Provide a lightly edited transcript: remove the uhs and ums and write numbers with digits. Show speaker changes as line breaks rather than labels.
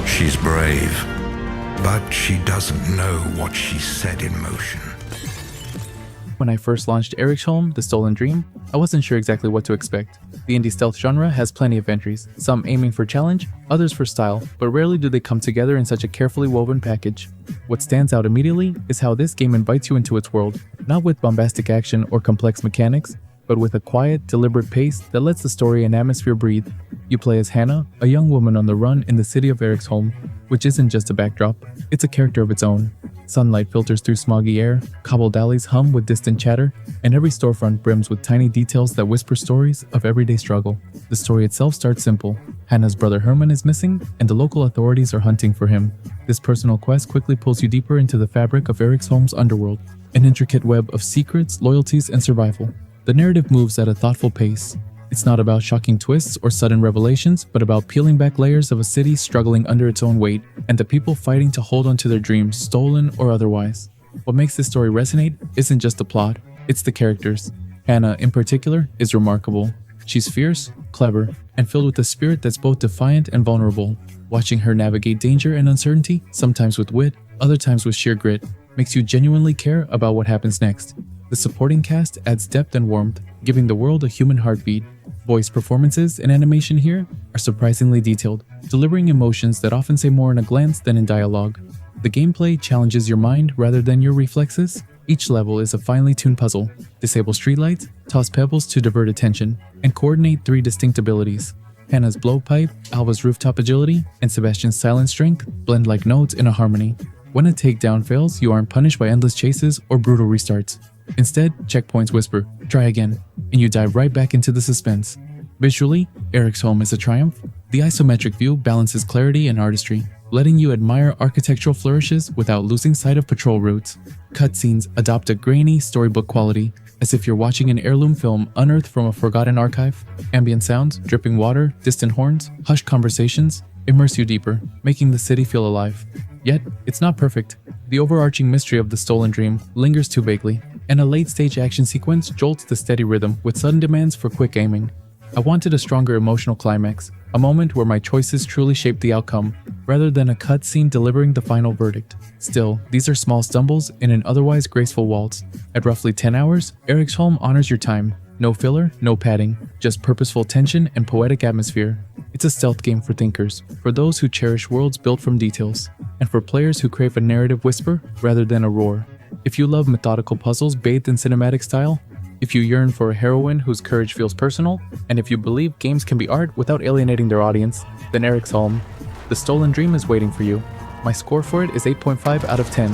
She's brave, but she doesn't know what she set in motion.
When I first launched Eriksholm, The Stolen Dream, I wasn't sure exactly what to expect. The indie stealth genre has plenty of entries, some aiming for challenge, others for style, but rarely do they come together in such a carefully woven package. What stands out immediately is how this game invites you into its world, not with bombastic action or complex mechanics, but with a quiet, deliberate pace that lets the story and atmosphere breathe. You play as Hannah, a young woman on the run in the city of Eriksholm, which isn't just a backdrop, it's a character of its own. Sunlight filters through smoggy air, cobbled alleys hum with distant chatter, and every storefront brims with tiny details that whisper stories of everyday struggle. The story itself starts simple. Hannah's brother Herman is missing, and the local authorities are hunting for him. This personal quest quickly pulls you deeper into the fabric of Eriksholm's underworld, an intricate web of secrets, loyalties, and survival. The narrative moves at a thoughtful pace. It's not about shocking twists or sudden revelations, but about peeling back layers of a city struggling under its own weight, and the people fighting to hold on to their dreams, stolen or otherwise. What makes this story resonate isn't just the plot, it's the characters. Hannah, in particular, is remarkable. She's fierce, clever, and filled with a spirit that's both defiant and vulnerable. Watching her navigate danger and uncertainty, sometimes with wit, other times with sheer grit, makes you genuinely care about what happens next. The supporting cast adds depth and warmth, giving the world a human heartbeat. Voice performances and animation here are surprisingly detailed, delivering emotions that often say more in a glance than in dialogue. The gameplay challenges your mind rather than your reflexes. Each level is a finely tuned puzzle. Disable streetlights, toss pebbles to divert attention, and coordinate 3 distinct abilities. Hannah's blowpipe, Alva's rooftop agility, and Sebastian's silent strength blend like notes in a harmony. When a takedown fails, you aren't punished by endless chases or brutal restarts. Instead, checkpoints whisper, "Try again," and you dive right back into the suspense. Visually, Eriksholm is a triumph. The isometric view balances clarity and artistry, letting you admire architectural flourishes without losing sight of patrol routes. Cutscenes adopt a grainy, storybook quality, as if you're watching an heirloom film unearthed from a forgotten archive. Ambient sounds, dripping water, distant horns, hushed conversations immerse you deeper, making the city feel alive. Yet, it's not perfect. The overarching mystery of the stolen dream lingers too vaguely, and a late-stage action sequence jolts the steady rhythm with sudden demands for quick aiming. I wanted a stronger emotional climax, a moment where my choices truly shaped the outcome, rather than a cutscene delivering the final verdict. Still, these are small stumbles in an otherwise graceful waltz. At roughly 10 hours, Eriksholm honors your time. No filler, no padding, just purposeful tension and poetic atmosphere. It's a stealth game for thinkers, for those who cherish worlds built from details, and for players who crave a narrative whisper rather than a roar. If you love methodical puzzles bathed in cinematic style, if you yearn for a heroine whose courage feels personal, and if you believe games can be art without alienating their audience, then Eriksholm, The Stolen Dream is waiting for you. My score for it is 8.5 out of 10.